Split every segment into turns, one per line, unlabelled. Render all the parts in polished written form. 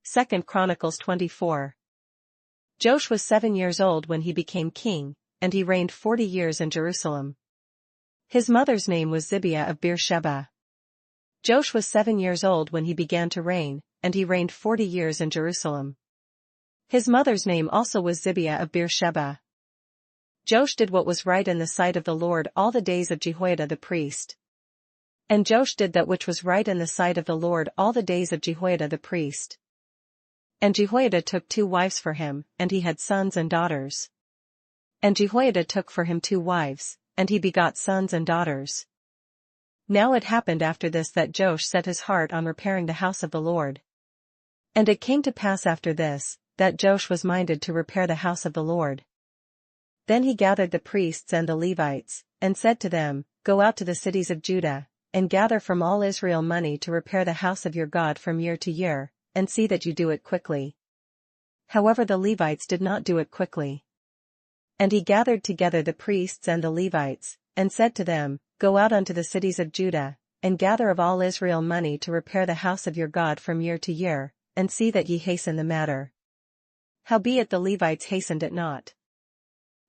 2 Chronicles 24. Joash was 7 years old when he became king, and he reigned 40 years in Jerusalem. His mother's name was Zibiah of Beersheba. Joash was 7 years old when he began to reign, and he reigned 40 years in Jerusalem. His mother's name also was Zibiah of Beersheba. Joash did what was right in the sight of the Lord all the days of Jehoiada the priest. And Joash did that which was right in the sight of the Lord all the days of Jehoiada the priest. And Jehoiada took 2 wives for him, and he had sons and daughters. And Jehoiada took for him 2 wives, and he begot sons and daughters. Now it happened after this that Joash set his heart on repairing the house of the Lord. And it came to pass after this, that Joash was minded to repair the house of the Lord. Then he gathered the priests and the Levites, and said to them, Go out to the cities of Judah, and gather from all Israel money to repair the house of your God from year to year, and see that you do it quickly. However, the Levites did not do it quickly. And he gathered together the priests and the Levites, and said to them, Go out unto the cities of Judah, and gather of all Israel money to repair the house of your God from year to year, and see that ye hasten the matter. Howbeit the Levites hastened it not.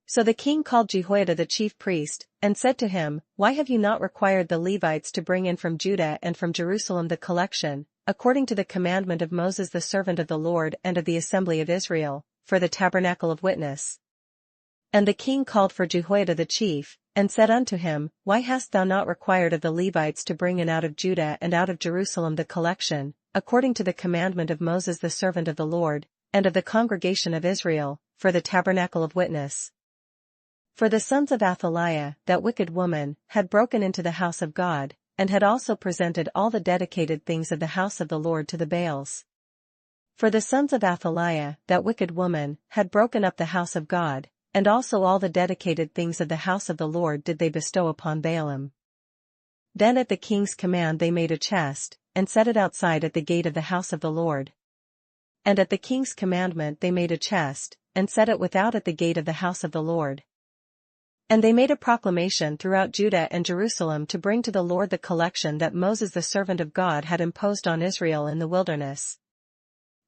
So the king called Jehoiada the chief priest, and said to him, Why have you not required the Levites to bring in from Judah and from Jerusalem the collection, according to the commandment of Moses the servant of the Lord and of the assembly of Israel, for the tabernacle of witness? And the king called for Jehoiada the chief, and said unto him, Why hast thou not required of the Levites to bring in out of Judah and out of Jerusalem the collection, according to the commandment of Moses the servant of the Lord, and of the congregation of Israel, for the tabernacle of witness? For the sons of Athaliah, that wicked woman, had broken into the house of God, and had also presented all the dedicated things of the house of the Lord to the Baals. For the sons of Athaliah, that wicked woman, had broken up the house of God, and also all the dedicated things of the house of the Lord did they bestow upon Baalim. Then at the king's command they made a chest, and set it outside at the gate of the house of the Lord. And at the king's commandment they made a chest, and set it without at the gate of the house of the Lord. And they made a proclamation throughout Judah and Jerusalem to bring to the Lord the collection that Moses the servant of God had imposed on Israel in the wilderness.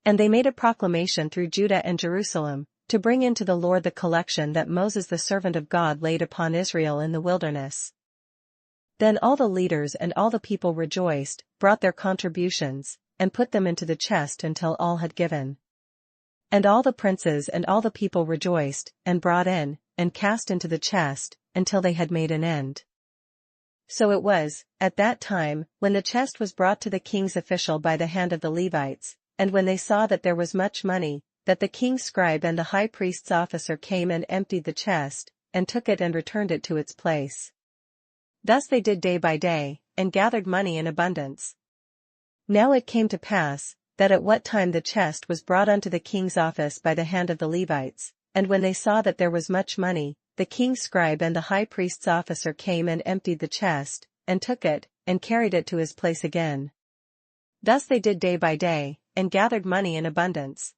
And they made a proclamation through Judah and Jerusalem, to bring in to the Lord the collection that Moses the servant of God laid upon Israel in the wilderness. Then all the leaders and all the people rejoiced, brought their contributions, and put them into the chest until all had given. And all the princes and all the people rejoiced, and brought in, and cast into the chest, until they had made an end. So it was, at that time, when the chest was brought to the king's official by the hand of the Levites, and when they saw that there was much money, that the king's scribe and the high priest's officer came and emptied the chest, and took it and returned it to its place. Thus they did day by day, and gathered money in abundance. Now it came to pass, that at what time the chest was brought unto the king's office by the hand of the Levites, and when they saw that there was much money, the king's scribe and the high priest's officer came and emptied the chest, and took it, and carried it to his place again. Thus they did day by day, and gathered money in abundance.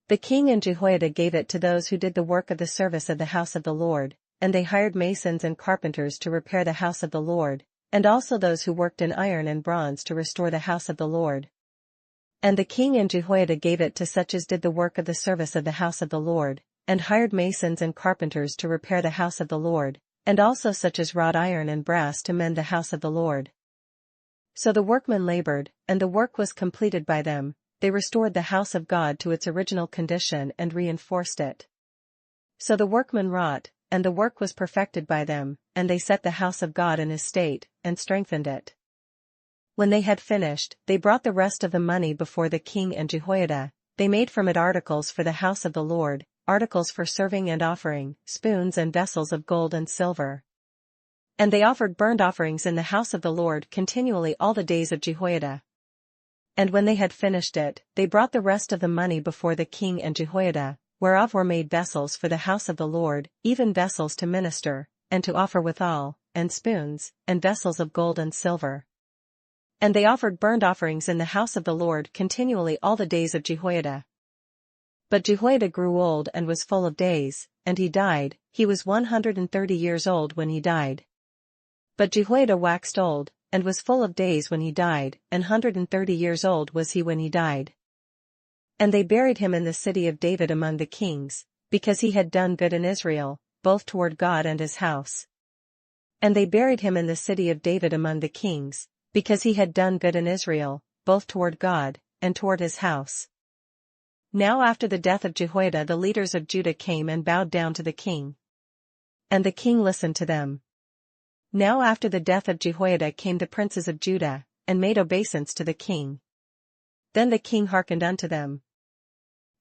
The king and Jehoiada gave it to those who did the work of the service of the house of the Lord, and they hired masons and carpenters to repair the house of the Lord, and also those who worked in iron and bronze to restore the house of the Lord. And the king and Jehoiada gave it to such as did the work of the service of the house of the Lord, and hired masons and carpenters to repair the house of the Lord, and also such as wrought iron and brass to mend the house of the Lord. So the workmen labored, and the work was completed by them. They restored the house of God to its original condition and reinforced it. So the workmen wrought, and the work was perfected by them, and they set the house of God in his state, and strengthened it. When they had finished, they brought the rest of the money before the king and Jehoiada. They made from it articles for the house of the Lord, articles for serving and offering, spoons and vessels of gold and silver. And they offered burnt offerings in the house of the Lord continually all the days of Jehoiada. And when they had finished it, they brought the rest of the money before the king and Jehoiada, whereof were made vessels for the house of the Lord, even vessels to minister, and to offer withal, and spoons, and vessels of gold and silver. And they offered burnt offerings in the house of the Lord continually all the days of Jehoiada. But Jehoiada grew old and was full of days, and he died. He was 130 years old when he died. But Jehoiada waxed old, and was full of days when he died, and 130 years old was he when he died. And they buried him in the city of David among the kings, because he had done good in Israel, both toward God and his house. And they buried him in the city of David among the kings, because he had done good in Israel, both toward God, and toward his house. Now after the death of Jehoiada the leaders of Judah came and bowed down to the king. And the king listened to them. Now after the death of Jehoiada came the princes of Judah, and made obeisance to the king. Then the king hearkened unto them.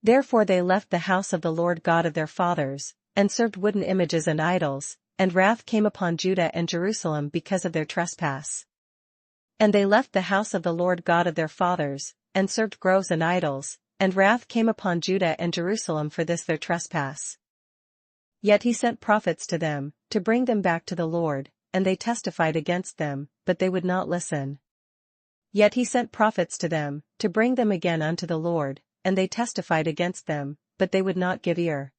Therefore they left the house of the Lord God of their fathers, and served wooden images and idols, and wrath came upon Judah and Jerusalem because of their trespass. And they left the house of the Lord God of their fathers, and served groves and idols, and wrath came upon Judah and Jerusalem for this their trespass. Yet he sent prophets to them, to bring them back to the Lord, and they testified against them, but they would not listen. Yet he sent prophets to them, to bring them again unto the Lord, and they testified against them, but they would not give ear.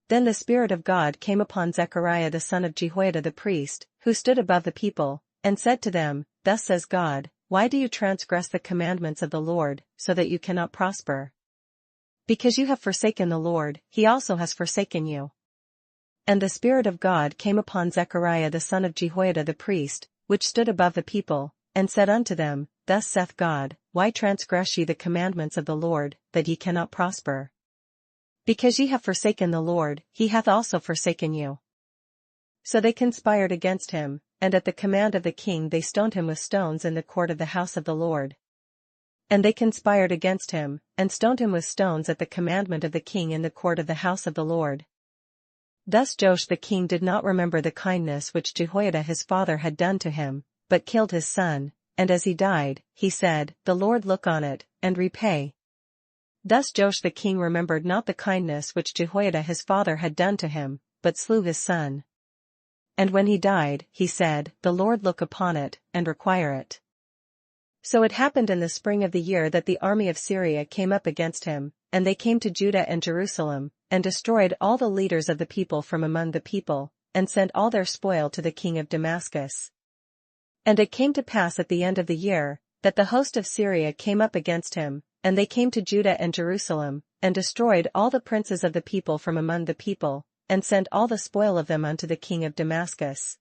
Then the Spirit of God came upon Zechariah the son of Jehoiada the priest, who stood above the people, and said to them, Thus says God, Why do you transgress the commandments of the Lord, so that you cannot prosper? Because you have forsaken the Lord, he also has forsaken you. And the Spirit of God came upon Zechariah the son of Jehoiada the priest, which stood above the people, and said unto them, Thus saith God, Why transgress ye the commandments of the Lord, that ye cannot prosper? Because ye have forsaken the Lord, he hath also forsaken you. So they conspired against him, and at the command of the king they stoned him with stones in the court of the house of the Lord. And they conspired against him, and stoned him with stones at the commandment of the king in the court of the house of the Lord. Thus Joash the king did not remember the kindness which Jehoiada his father had done to him, but killed his son, and as he died, he said, The Lord look on it, and repay. Thus Joash the king remembered not the kindness which Jehoiada his father had done to him, but slew his son. And when he died, he said, The Lord look upon it, and require it. So it happened in the spring of the year that the army of Syria came up against him, and they came to Judah and Jerusalem, and destroyed all the leaders of the people from among the people, and sent all their spoil to the king of Damascus. And it came to pass at the end of the year, that the host of Syria came up against him, and they came to Judah and Jerusalem, and destroyed all the princes of the people from among the people, and sent all the spoil of them unto the king of Damascus.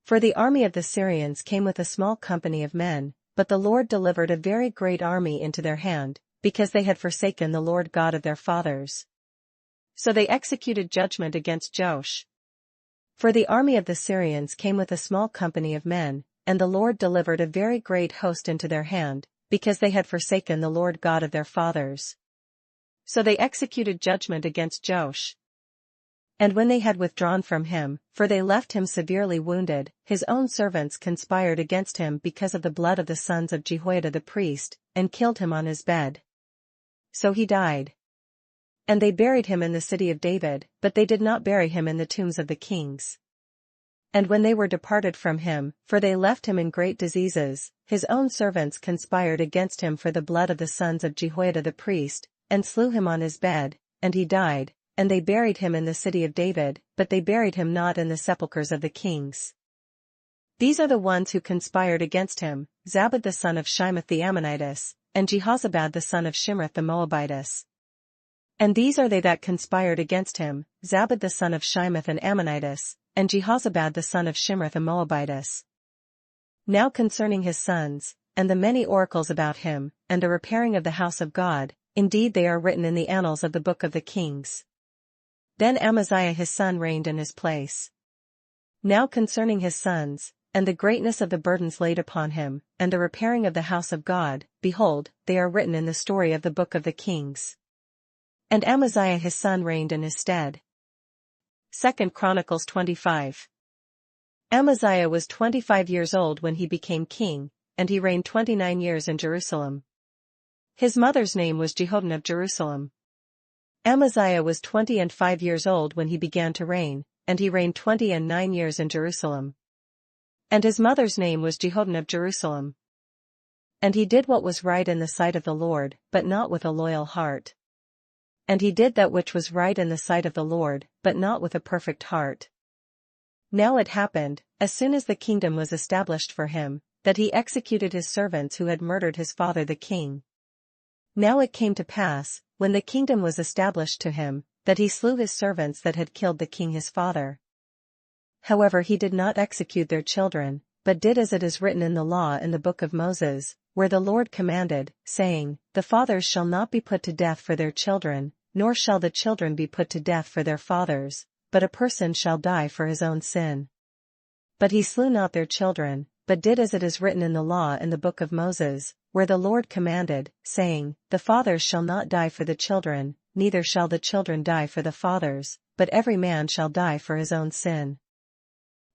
For the army of the Syrians came with a small company of men, but the Lord delivered a very great army into their hand, because they had forsaken the Lord God of their fathers. So they executed judgment against Joash. For the army of the Syrians came with a small company of men, and the Lord delivered a very great host into their hand, because they had forsaken the Lord God of their fathers. So they executed judgment against Joash. And when they had withdrawn from him, for they left him severely wounded, his own servants conspired against him because of the blood of the sons of Jehoiada the priest, and killed him on his bed. So he died. And they buried him in the city of David, but they did not bury him in the tombs of the kings. And when they were departed from him, for they left him in great diseases, his own servants conspired against him for the blood of the sons of Jehoiada the priest, and slew him on his bed, and he died, and they buried him in the city of David, but they buried him not in the sepulchres of the kings. These are the ones who conspired against him, Zabad the son of Shimeth the Ammonitess, and Jehozabad the son of Shimrith the Moabitess. And these are they that conspired against him, Zabad the son of Shimeth an Ammonitess, and Jehozabad the son of Shimrith a Moabitess. Now concerning his sons, and the many oracles about him, and the repairing of the house of God, indeed they are written in the annals of the book of the kings. Then Amaziah his son reigned in his place. Now concerning his sons, and the greatness of the burdens laid upon him, and the repairing of the house of God, behold, they are written in the story of the book of the kings. And Amaziah his son reigned in his stead. 2 Chronicles 25. Amaziah was 25 years old when he became king, and he reigned 29 years in Jerusalem. His mother's name was Jehoaddan of Jerusalem. Amaziah was 25 years old when he began to reign, and he reigned 29 years in Jerusalem. And his mother's name was Jehoaddan of Jerusalem. And he did what was right in the sight of the Lord, but not with a loyal heart. And he did that which was right in the sight of the Lord, but not with a perfect heart. Now it happened, as soon as the kingdom was established for him, that he executed his servants who had murdered his father the king. Now it came to pass, when the kingdom was established to him, that he slew his servants that had killed the king his father. However, he did not execute their children, but did as it is written in the law in the book of Moses, where the Lord commanded, saying, The fathers shall not be put to death for their children, nor shall the children be put to death for their fathers, but a person shall die for his own sin. But he slew not their children, but did as it is written in the law in the book of Moses, where the Lord commanded, saying, The fathers shall not die for the children, neither shall the children die for the fathers, but every man shall die for his own sin.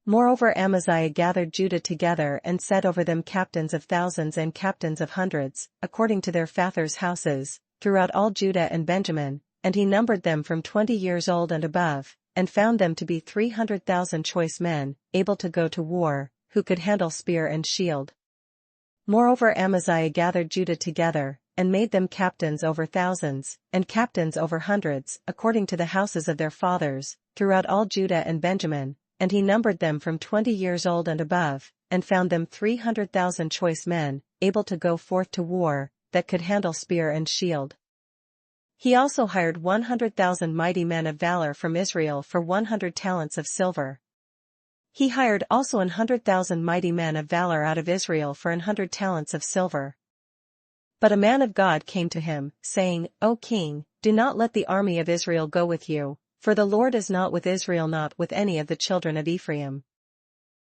Moreover, Amaziah gathered Judah together and set over them captains of thousands and captains of hundreds, according to their fathers' houses, throughout all Judah and Benjamin, and he numbered them from 20 years old and above, and found them to be 300,000 choice men, able to go to war, who could handle spear and shield. Moreover, Amaziah gathered Judah together, and made them captains over thousands, and captains over hundreds, according to the houses of their fathers, throughout all Judah and Benjamin, and he numbered them from 20 years old and above, and found them 300,000 choice men, able to go forth to war, that could handle spear and shield. He also hired 100,000 mighty men of valor from Israel for 100 talents of silver. He hired also 100,000 mighty men of valor out of Israel for 100 talents of silver. But a man of God came to him, saying, O king, do not let the army of Israel go with you, for the Lord is not with Israel, not with any of the children of Ephraim.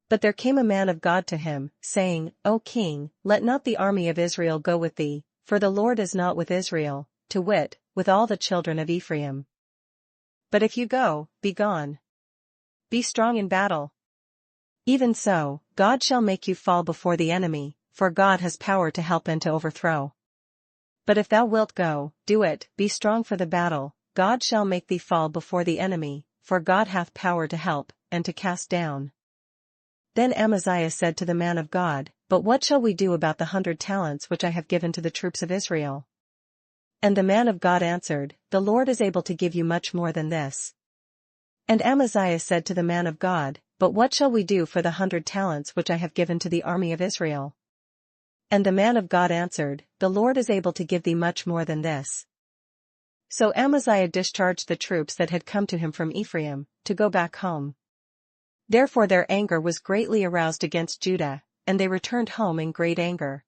But there came a man of God to him, saying, O king, let not the army of Israel go with thee, for the Lord is not with Israel, to wit, with all the children of Ephraim. But if you go, be gone. Be strong in battle. Even so, God shall make you fall before the enemy, for God has power to help and to overthrow. But if thou wilt go, do it, be strong for the battle, God shall make thee fall before the enemy, for God hath power to help, and to cast down. Then Amaziah said to the man of God, But what shall we do about the 100 talents which I have given to the troops of Israel? And the man of God answered, The Lord is able to give you much more than this. And Amaziah said to the man of God, But what shall we do for the 100 talents which I have given to the army of Israel? And the man of God answered, The Lord is able to give thee much more than this. So Amaziah discharged the troops that had come to him from Ephraim, to go back home. Therefore their anger was greatly aroused against Judah, and they returned home in great anger.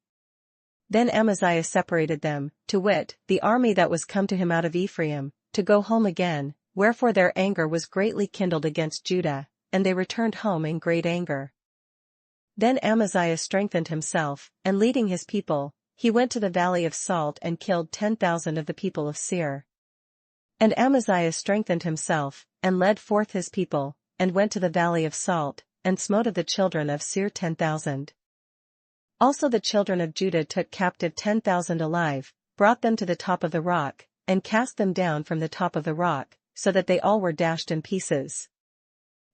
Then Amaziah separated them, to wit, the army that was come to him out of Ephraim, to go home again, wherefore their anger was greatly kindled against Judah, and they returned home in great anger. Then Amaziah strengthened himself, and leading his people, he went to the valley of Salt and killed 10,000 of the people of Seir. And Amaziah strengthened himself, and led forth his people, and went to the valley of Salt, and smote of the children of Seir 10,000. Also the children of Judah took captive 10,000 alive, brought them to the top of the rock, and cast them down from the top of the rock, so that they all were dashed in pieces.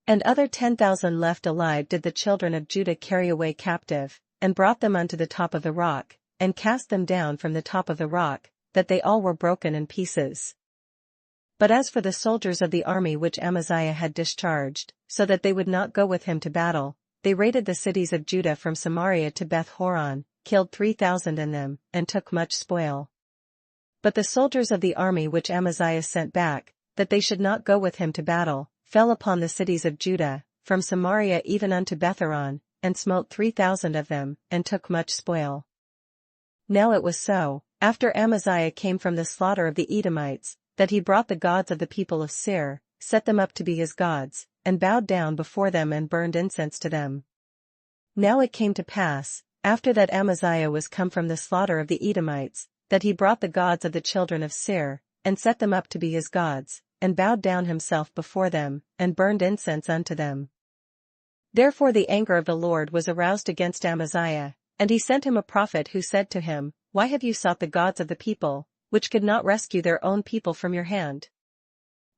And other 10,000 left alive did the children of Judah carry away captive, and brought them unto the top of the rock, and cast them down from the top of the rock, that they all were broken in pieces. But as for the soldiers of the army which Amaziah had discharged, so that they would not go with him to battle, they raided the cities of Judah from Samaria to Beth-horon, killed 3,000 in them, and took much spoil. But the soldiers of the army which Amaziah sent back, that they should not go with him to battle, fell upon the cities of Judah, from Samaria even unto Beth-horon, and smote 3,000 of them, and took much spoil. Now it was so, after Amaziah came from the slaughter of the Edomites, that he brought the gods of the people of Seir, set them up to be his gods, and bowed down before them and burned incense to them. Now it came to pass, after that Amaziah was come from the slaughter of the Edomites, that he brought the gods of the children of Seir, and set them up to be his gods, and bowed down himself before them, and burned incense unto them. Therefore the anger of the Lord was aroused against Amaziah, and he sent him a prophet who said to him, Why have you sought the gods of the people, which could not rescue their own people from your hand?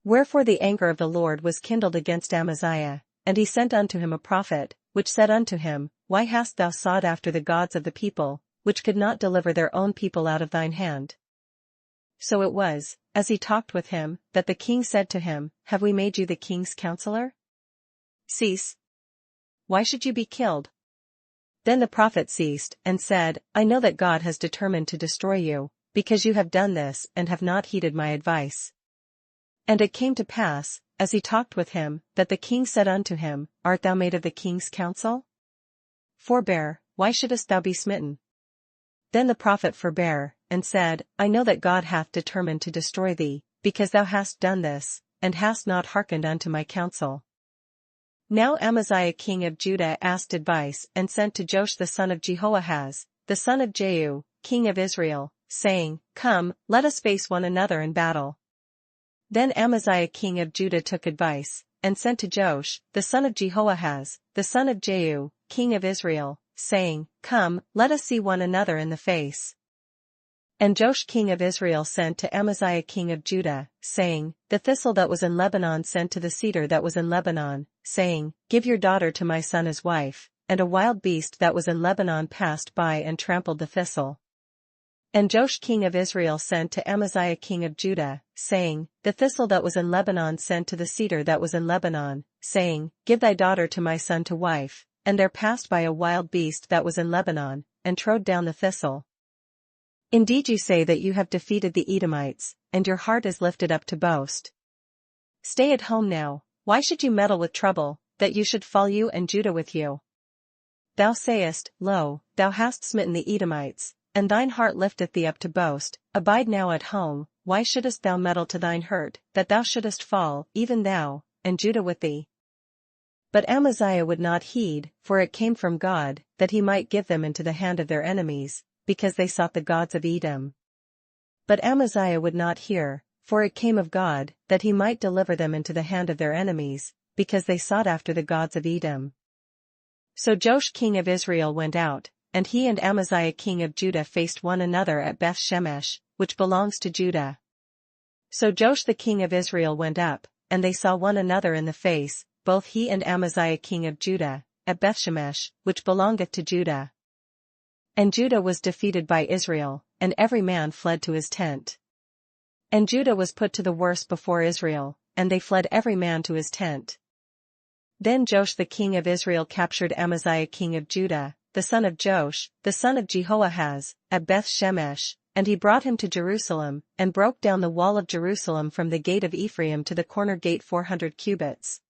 Wherefore the anger of the Lord was kindled against Amaziah, and he sent unto him a prophet, which said unto him, Why hast thou sought after the gods of the people, which could not deliver their own people out of thine hand? So it was, as he talked with him, that the king said to him, Have we made you the king's counselor? Cease. Why should you be killed? Then the prophet ceased, and said, I know that God has determined to destroy you, because you have done this and have not heeded my advice. And it came to pass, as he talked with him, that the king said unto him, Art thou made of the king's counsel? Forbear, why shouldest thou be smitten? Then the prophet forbare, and said, I know that God hath determined to destroy thee, because thou hast done this, and hast not hearkened unto my counsel. Now Amaziah king of Judah asked advice and sent to Joash the son of Jehoahaz, the son of Jehu, king of Israel, saying, Come, let us face one another in battle. Then Amaziah king of Judah took advice, and sent to Joash, the son of Jehoahaz, the son of Jehu, king of Israel, saying, Come, let us see one another in the face. And Joash king of Israel sent to Amaziah king of Judah, saying, The thistle that was in Lebanon sent to the cedar that was in Lebanon, saying, Give your daughter to my son as wife, and a wild beast that was in Lebanon passed by and trampled the thistle. And Joash king of Israel sent to Amaziah king of Judah, saying, The thistle that was in Lebanon sent to the cedar that was in Lebanon, saying, Give thy daughter to my son to wife, and there passed by a wild beast that was in Lebanon, and trode down the thistle. Indeed you say that you have defeated the Edomites, and your heart is lifted up to boast. Stay at home now, why should you meddle with trouble, that you should fall you and Judah with you? Thou sayest, Lo, thou hast smitten the Edomites, and thine heart lifteth thee up to boast, abide now at home, why shouldest thou meddle to thine hurt, that thou shouldest fall, even thou, and Judah with thee? But Amaziah would not heed, for it came from God, that he might give them into the hand of their enemies, because they sought the gods of Edom. But Amaziah would not hear, for it came of God, that he might deliver them into the hand of their enemies, because they sought after the gods of Edom. So Joash king of Israel went out, and he and Amaziah king of Judah faced one another at Beth-shemesh, which belongs to Judah. So Joash the king of Israel went up, and they saw one another in the face, both he and Amaziah king of Judah, at Beth-shemesh, which belongeth to Judah. And Judah was defeated by Israel, and every man fled to his tent. And Judah was put to the worse before Israel, and they fled every man to his tent. Then Joash the king of Israel captured Amaziah king of Judah, the son of Joash, the son of Jehoahaz, at Beth-shemesh, and he brought him to Jerusalem, and broke down the wall of Jerusalem from the gate of Ephraim to the corner gate 400 cubits.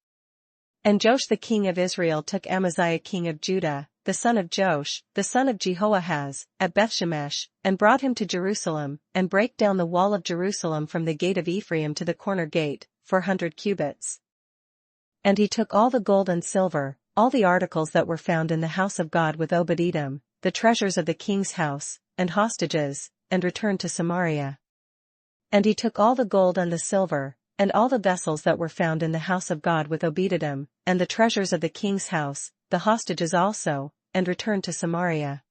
And Joash the king of Israel took Amaziah king of Judah, the son of Joash, the son of Jehoahaz, at Beth-shemesh, and brought him to Jerusalem, and brake down the wall of Jerusalem from the gate of Ephraim to the corner gate, 400 cubits. And he took all the gold and silver, all the articles that were found in the house of God with Obed-Edom, the treasures of the king's house, and hostages, and returned to Samaria. And he took all the gold and the silver, and all the vessels that were found in the house of God with Obed-Edom, and the treasures of the king's house, the hostages also, and returned to Samaria.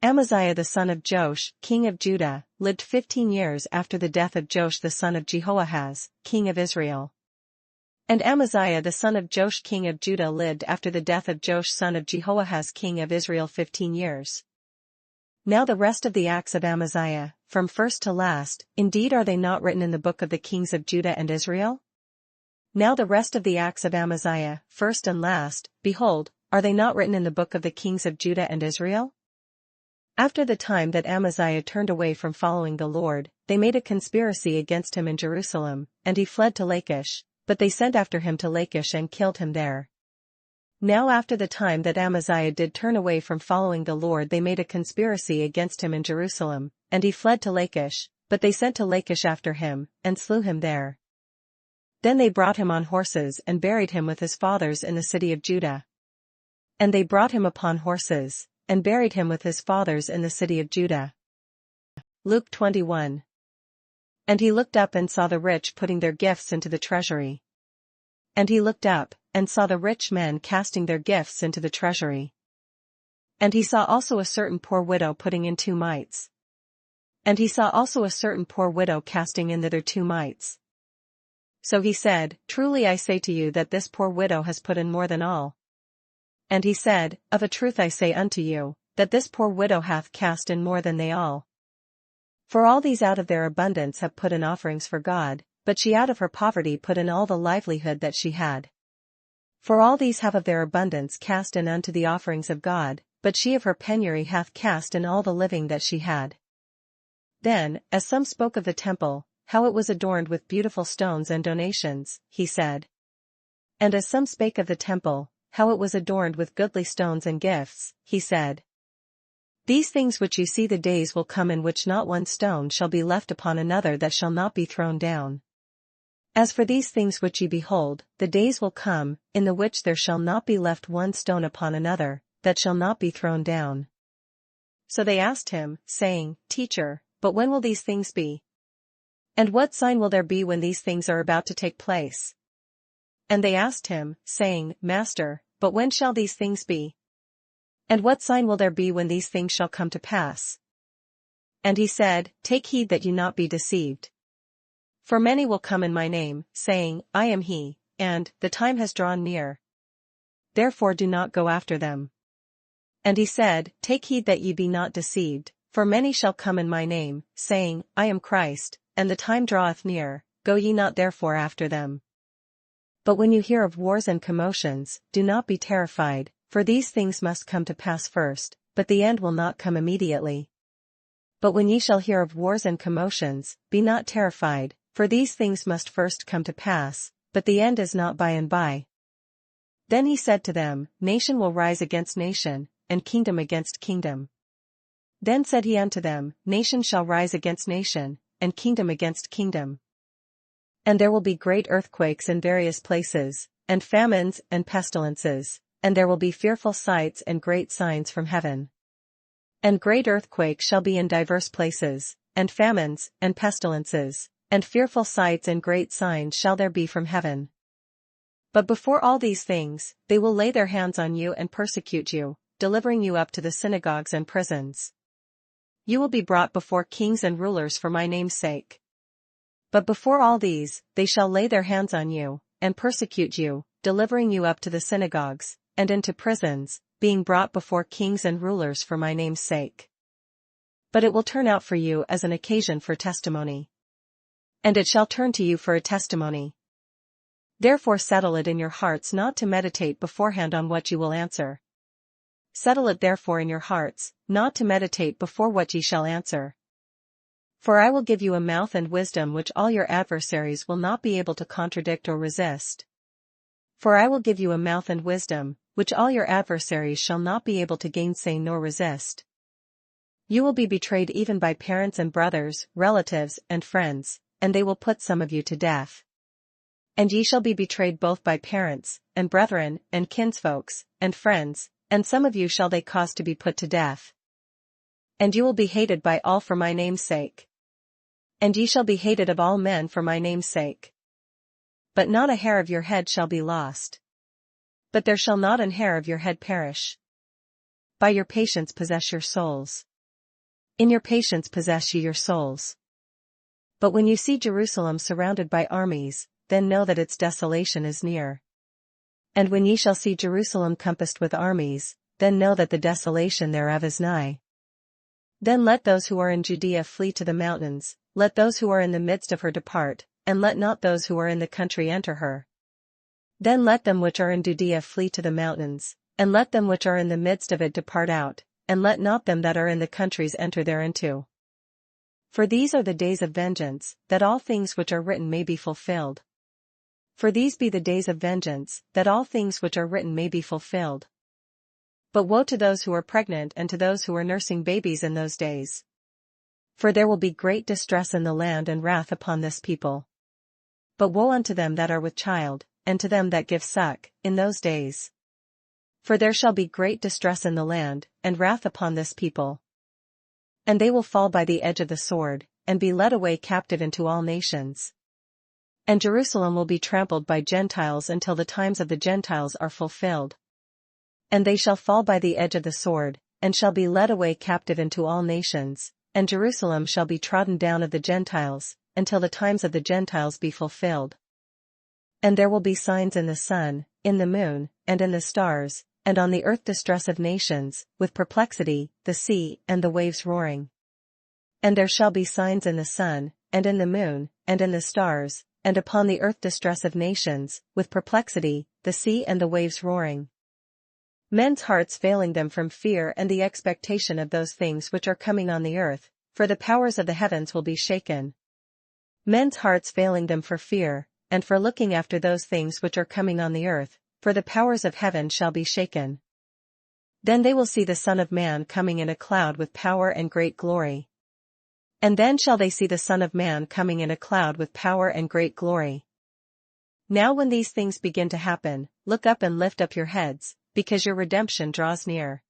Amaziah the son of Joash, king of Judah, lived 15 years after the death of Joash the son of Jehoahaz, king of Israel. And Amaziah the son of Joash king of Judah lived after the death of Joash son of Jehoahaz king of Israel 15 years. Now the rest of the acts of Amaziah, from first to last, indeed are they not written in the book of the kings of Judah and Israel? Now the rest of the acts of Amaziah, first and last, behold, are they not written in the book of the kings of Judah and Israel? After the time that Amaziah turned away from following the Lord, they made a conspiracy against him in Jerusalem, and he fled to Lachish, but they sent after him to Lachish and killed him there. Now after the time that Amaziah did turn away from following the Lord, they made a conspiracy against him in Jerusalem, and he fled to Lachish, but they sent to Lachish after him, and slew him there. Then they brought him on horses and buried him with his fathers in the city of Judah. And they brought him upon horses, and buried him with his fathers in the city of Judah. Luke 21. And he looked up and saw the rich putting their gifts into the treasury. And he looked up, and saw the rich men casting their gifts into the treasury. And he saw also a certain poor widow putting in 2 mites. And he saw also a certain poor widow casting in thither 2 mites. So he said, Truly I say to you that this poor widow has put in more than all. And he said, Of a truth I say unto you, that this poor widow hath cast in more than they all. For all these out of their abundance have put in offerings for God, but she out of her poverty put in all the livelihood that she had. For all these have of their abundance cast in unto the offerings of God, but she of her penury hath cast in all the living that she had. Then, as some spoke of the temple, how it was adorned with beautiful stones and donations, he said. And as some spake of the temple, how it was adorned with goodly stones and gifts, he said. These things which you see, the days will come in which not one stone shall be left upon another that shall not be thrown down. As for these things which ye behold, the days will come, in the which there shall not be left one stone upon another, that shall not be thrown down. So they asked him, saying, Teacher, but when will these things be? And what sign will there be when these things are about to take place? And they asked him, saying, Master, but when shall these things be? And what sign will there be when these things shall come to pass? And he said, Take heed that ye not be deceived. For many will come in my name, saying, I am he, and, the time has drawn near. Therefore do not go after them. And he said, Take heed that ye be not deceived, for many shall come in my name, saying, I am Christ, and the time draweth near, go ye not therefore after them. But when you hear of wars and commotions, do not be terrified, for these things must come to pass first, but the end will not come immediately. But when ye shall hear of wars and commotions, be not terrified, for these things must first come to pass, but the end is not by and by. Then he said to them, Nation will rise against nation, and kingdom against kingdom. Then said he unto them, Nation shall rise against nation, and kingdom against kingdom. And there will be great earthquakes in various places, and famines and pestilences, and there will be fearful sights and great signs from heaven. And great earthquakes shall be in divers places, and famines, and pestilences, and fearful sights and great signs shall there be from heaven. But before all these things, they will lay their hands on you and persecute you, delivering you up to the synagogues and prisons. You will be brought before kings and rulers for my name's sake. But before all these, they shall lay their hands on you, and persecute you, delivering you up to the synagogues, and into prisons, being brought before kings and rulers for my name's sake. But it will turn out for you as an occasion for testimony. And it shall turn to you for a testimony. Therefore settle it in your hearts not to meditate beforehand on what ye will answer. Settle it therefore in your hearts, not to meditate before what ye shall answer. For I will give you a mouth and wisdom which all your adversaries will not be able to contradict or resist. For I will give you a mouth and wisdom, which all your adversaries shall not be able to gainsay nor resist. You will be betrayed even by parents and brothers, relatives and friends, and they will put some of you to death. And ye shall be betrayed both by parents, and brethren, and kinsfolks, and friends, and some of you shall they cause to be put to death. And you will be hated by all for my name's sake. And ye shall be hated of all men for my name's sake. But not a hair of your head shall be lost. But there shall not an hair of your head perish. By your patience possess your souls. In your patience possess ye your souls. But when you see Jerusalem surrounded by armies, then know that its desolation is near. And when ye shall see Jerusalem compassed with armies, then know that the desolation thereof is nigh. Then let those who are in Judea flee to the mountains, let those who are in the midst of her depart, and let not those who are in the country enter her. Then let them which are in Judea flee to the mountains, and let them which are in the midst of it depart out, and let not them that are in the countries enter thereinto. For these are the days of vengeance, that all things which are written may be fulfilled. For these be the days of vengeance, that all things which are written may be fulfilled. But woe to those who are pregnant and to those who are nursing babies in those days. For there will be great distress in the land and wrath upon this people. But woe unto them that are with child, and to them that give suck, in those days. For there shall be great distress in the land, and wrath upon this people. And they will fall by the edge of the sword, and be led away captive into all nations. And Jerusalem will be trampled by Gentiles until the times of the Gentiles are fulfilled. And they shall fall by the edge of the sword, and shall be led away captive into all nations, and Jerusalem shall be trodden down of the Gentiles, until the times of the Gentiles be fulfilled. And there will be signs in the sun, in the moon, and in the stars, and on the earth distress of nations, with perplexity, the sea, and the waves roaring. And there shall be signs in the sun, and in the moon, and in the stars, and upon the earth distress of nations, with perplexity, the sea and the waves roaring. Men's hearts failing them from fear and the expectation of those things which are coming on the earth, for the powers of the heavens will be shaken. Men's hearts failing them for fear, and for looking after those things which are coming on the earth, for the powers of heaven shall be shaken. Then they will see the Son of Man coming in a cloud with power and great glory. And then shall they see the Son of Man coming in a cloud with power and great glory. Now when these things begin to happen, look up and lift up your heads, because your redemption draws near.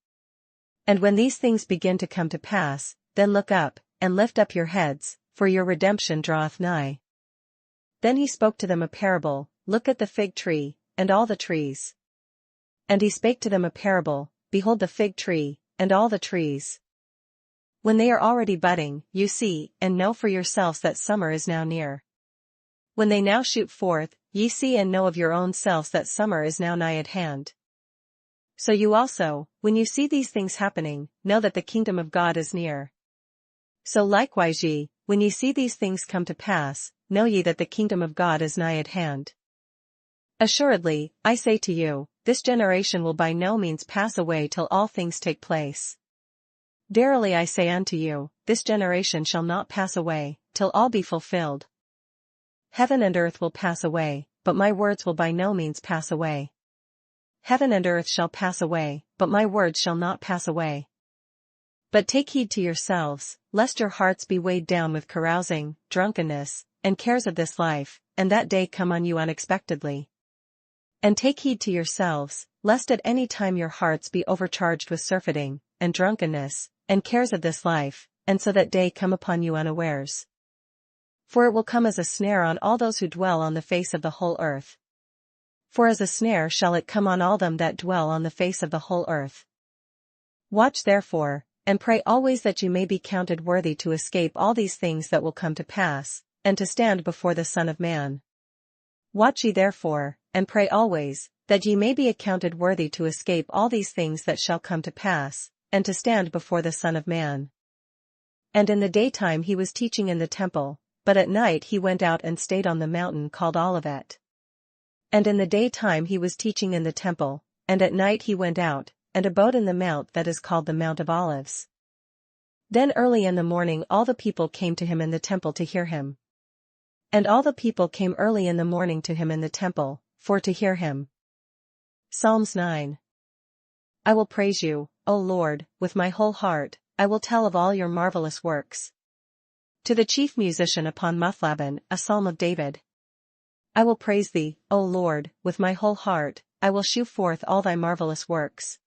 And when these things begin to come to pass, then look up, and lift up your heads, for your redemption draweth nigh. Then he spoke to them a parable, look at the fig tree, and all the trees. And he spake to them a parable, behold the fig tree, and all the trees. When they are already budding, you see, and know for yourselves that summer is now near. When they now shoot forth, ye see and know of your own selves that summer is now nigh at hand. So you also, when you see these things happening, know that the kingdom of God is near. So likewise ye, when ye see these things come to pass, know ye that the kingdom of God is nigh at hand. Assuredly, I say to you, this generation will by no means pass away till all things take place. Verily I say unto you, this generation shall not pass away, till all be fulfilled. Heaven and earth will pass away, but my words will by no means pass away. Heaven and earth shall pass away, but my words shall not pass away. But take heed to yourselves, lest your hearts be weighed down with carousing, drunkenness, and cares of this life, and that day come on you unexpectedly. And take heed to yourselves, lest at any time your hearts be overcharged with surfeiting, and drunkenness, and cares of this life, and so that day come upon you unawares. For it will come as a snare on all those who dwell on the face of the whole earth. For as a snare shall it come on all them that dwell on the face of the whole earth. Watch therefore, and pray always that you may be counted worthy to escape all these things that will come to pass, and to stand before the Son of Man. Watch ye therefore, and pray always, that ye may be accounted worthy to escape all these things that shall come to pass, and to stand before the Son of Man. And in the daytime he was teaching in the temple, but at night he went out and stayed on the mountain called Olivet. And in the daytime he was teaching in the temple, and at night he went out, and abode in the mount that is called the Mount of Olives. Then early in the morning all the people came to him in the temple to hear him. And all the people came early in the morning to him in the temple, for to hear him. Psalms 9. I will praise you, O Lord, with my whole heart, I will tell of all your marvelous works. To the chief musician upon Muthlaban, a psalm of David. I will praise thee, O Lord, with my whole heart, I will shew forth all thy marvelous works.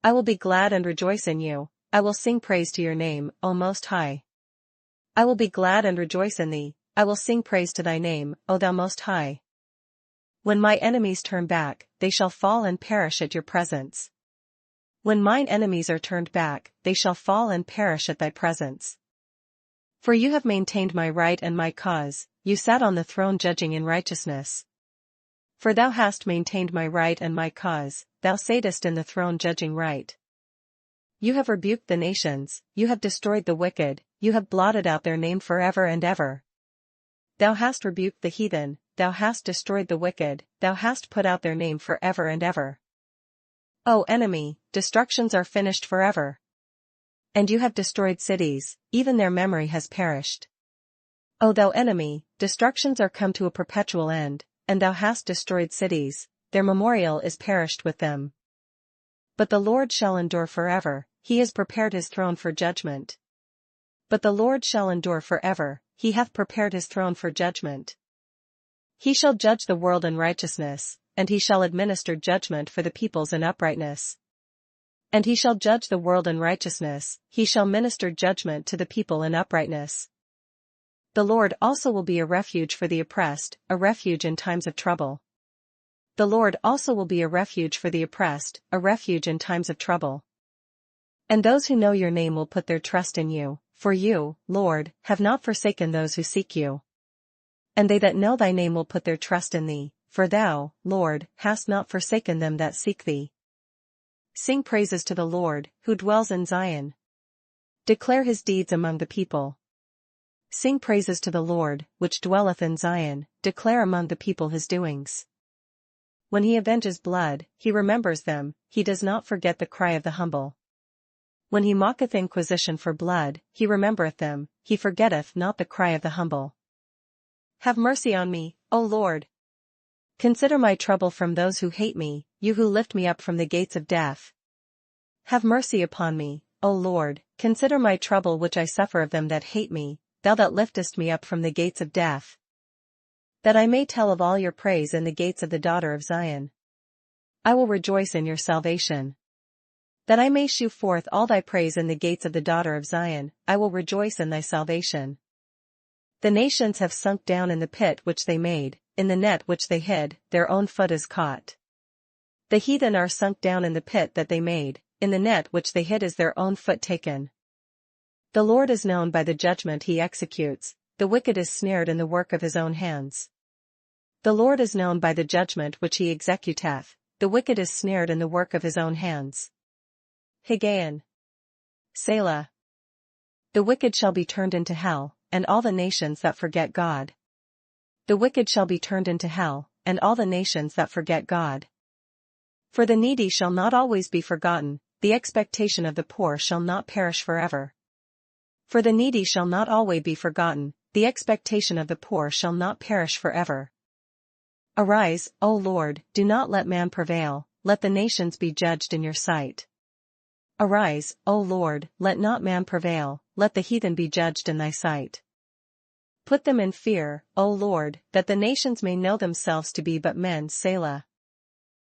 I will be glad and rejoice in you, I will sing praise to your name, O Most High. I will be glad and rejoice in thee, I will sing praise to thy name, O thou Most High. When my enemies turn back, they shall fall and perish at your presence. When mine enemies are turned back, they shall fall and perish at thy presence. For you have maintained my right and my cause, you sat on the throne judging in righteousness. For thou hast maintained my right and my cause, thou satest in the throne judging right. You have rebuked the nations, you have destroyed the wicked, you have blotted out their name forever and ever. Thou hast rebuked the heathen, thou hast destroyed the wicked, thou hast put out their name forever and ever. O enemy, destructions are finished forever. And you have destroyed cities, even their memory has perished. O thou enemy, destructions are come to a perpetual end, and thou hast destroyed cities, their memorial is perished with them. But the Lord shall endure forever, he has prepared his throne for judgment. But the Lord shall endure forever, he hath prepared his throne for judgment. He shall judge the world in righteousness, and he shall administer judgment for the peoples in uprightness. And he shall judge the world in righteousness, he shall minister judgment to the people in uprightness. The Lord also will be a refuge for the oppressed, a refuge in times of trouble. The Lord also will be a refuge for the oppressed, a refuge in times of trouble. And those who know your name will put their trust in you, for you, Lord, have not forsaken those who seek you. And they that know thy name will put their trust in thee, for thou, Lord, hast not forsaken them that seek thee. Sing praises to the Lord, who dwells in Zion. Declare his deeds among the people. Sing praises to the Lord, which dwelleth in Zion, declare among the people his doings. When he avenges blood, he remembers them, he does not forget the cry of the humble. When he mocketh inquisition for blood, he remembereth them, he forgetteth not the cry of the humble. Have mercy on me, O Lord. Consider my trouble from those who hate me, you who lift me up from the gates of death. Have mercy upon me, O Lord, consider my trouble which I suffer of them that hate me, thou that liftest me up from the gates of death. That I may tell of all your praise in the gates of the daughter of Zion. I will rejoice in your salvation. That I may shew forth all thy praise in the gates of the daughter of Zion, I will rejoice in thy salvation. The nations have sunk down in the pit which they made, in the net which they hid, their own foot is caught. The heathen are sunk down in the pit that they made, in the net which they hid is their own foot taken. The Lord is known by the judgment he executes, the wicked is snared in the work of his own hands. The Lord is known by the judgment which he executeth, the wicked is snared in the work of his own hands. Higgaion. Selah. The wicked shall be turned into hell, and all the nations that forget God. The wicked shall be turned into hell, and all the nations that forget God. For the needy shall not always be forgotten, the expectation of the poor shall not perish forever. For the needy shall not always be forgotten, the expectation of the poor shall not perish forever. Arise, O Lord, do not let man prevail, let the nations be judged in your sight. Arise, O Lord, let not man prevail, let the heathen be judged in thy sight. Put them in fear, O Lord, that the nations may know themselves to be but men. Selah.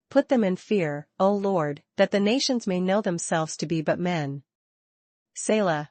Put them in fear, O Lord, that the nations may know themselves to be but men. Selah.